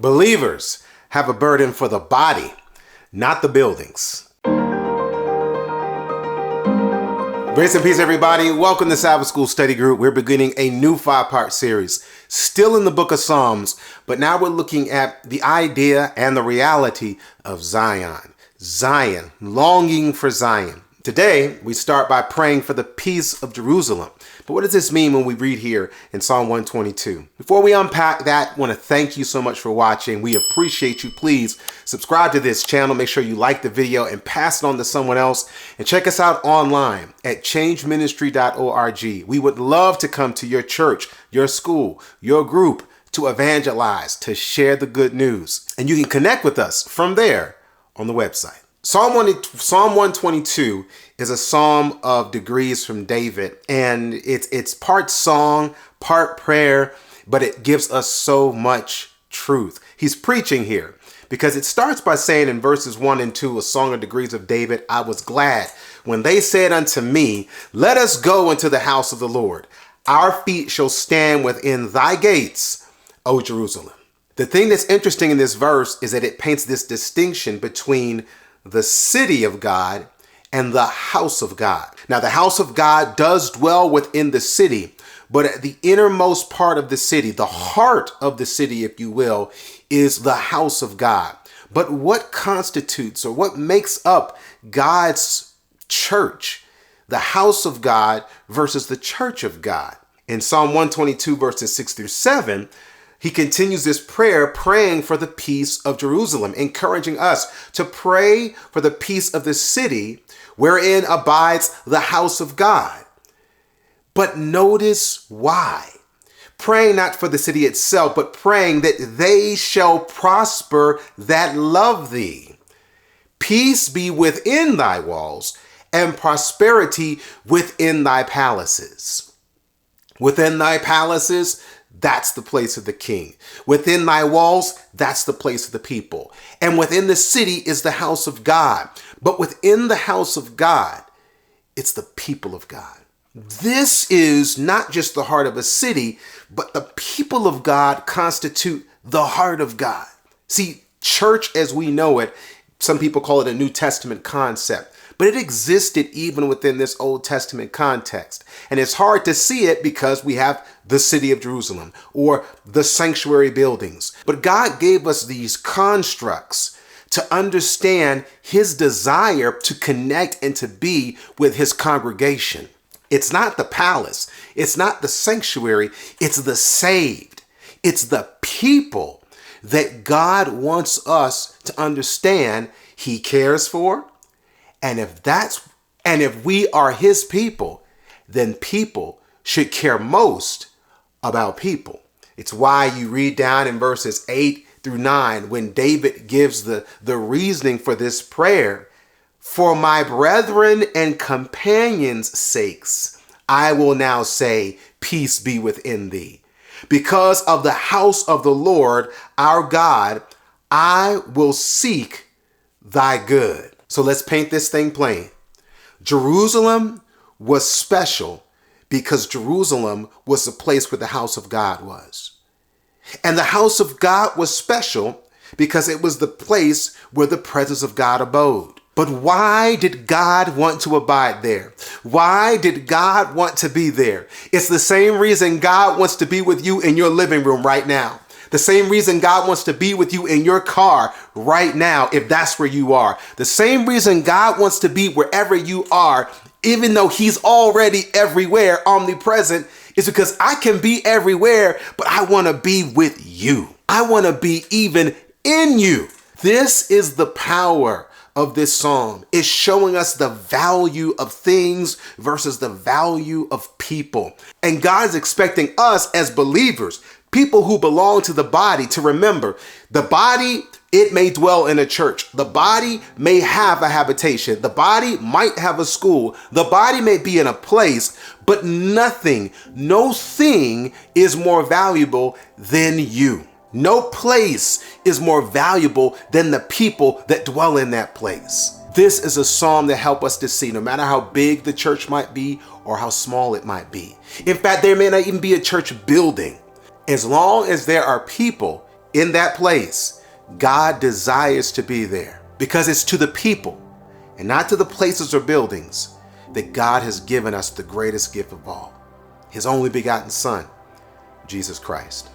Believers have a burden for the body, not the buildings. Grace and peace, everybody. Welcome to Sabbath School Study Group. We're beginning a new 5-part series, still in the book of Psalms, but now we're looking at the idea and the reality of Zion. Zion, longing for Zion. Today, we start by praying for the peace of Jerusalem. But what does this mean when we read here in Psalm 122? Before we unpack that, I want to thank you so much for watching. We appreciate you. Please subscribe to this channel. Make sure you like the video and pass it on to someone else. And check us out online at changeministry.org. We would love to come to your church, your school, your group to evangelize, to share the good news. And you can connect with us from there on the website. Psalm 122 is a psalm of degrees from David, and it's part song, part prayer, but it gives us so much truth. He's preaching here because it starts by saying in verses 1 and 2, a song of degrees of David, I was glad when they said unto me, let us go into the house of the Lord. Our feet shall stand within thy gates, O Jerusalem. The thing that's interesting in this verse is that it paints this distinction between the city of God and the house of God. Now, the house of God does dwell within the city, but at the innermost part of the city, the heart of the city, if you will, is the house of God. But what constitutes or what makes up God's church, the house of God versus the church of God? In Psalm 122, verses 6 through 7, he continues this prayer praying for the peace of Jerusalem, encouraging us to pray for the peace of the city wherein abides the house of God. But notice why. Praying not for the city itself, but praying that they shall prosper that love thee. Peace be within thy walls and prosperity within thy palaces. Within thy palaces, that's the place of the king. Within thy walls, that's the place of the people. And within the city is the house of God. But within the house of God, it's the people of God. This is not just the heart of a city, but the people of God constitute the heart of God. See, church as we know it, some people call it a New Testament concept, but it existed even within this Old Testament context. And it's hard to see it because we have the city of Jerusalem or the sanctuary buildings. But God gave us these constructs to understand his desire to connect and to be with his congregation. It's not the palace. It's not the sanctuary. It's the saved. It's the people that God wants us to understand he cares for. And if we are his people, then people should care most about people. It's why you read down in verses 8 through 9 when David gives the reasoning for this prayer. For my brethren and companions' sakes, I will now say, peace be within thee. Because of the house of the Lord, our God, I will seek thy good. So let's paint this thing plain. Jerusalem was special because Jerusalem was the place where the house of God was. And the house of God was special because it was the place where the presence of God abode. But why did God want to abide there? Why did God want to be there? It's the same reason God wants to be with you in your living room right now. The same reason God wants to be with you in your car right now, if that's where you are. The same reason God wants to be wherever you are, even though he's already everywhere, omnipresent, is because I can be everywhere, but I want to be with you. I want to be even in you. This is the power of this psalm. It's showing us the value of things versus the value of people. And God's expecting us as believers, people who belong to the body, to remember the body, it may dwell in a church. The body may have a habitation. The body might have a school. The body may be in a place, but nothing, no thing is more valuable than you. No place is more valuable than the people that dwell in that place. This is a psalm that helps us to see no matter how big the church might be or how small it might be. In fact, there may not even be a church building. As long as there are people in that place, God desires to be there because it's to the people and not to the places or buildings that God has given us the greatest gift of all, his only begotten Son, Jesus Christ.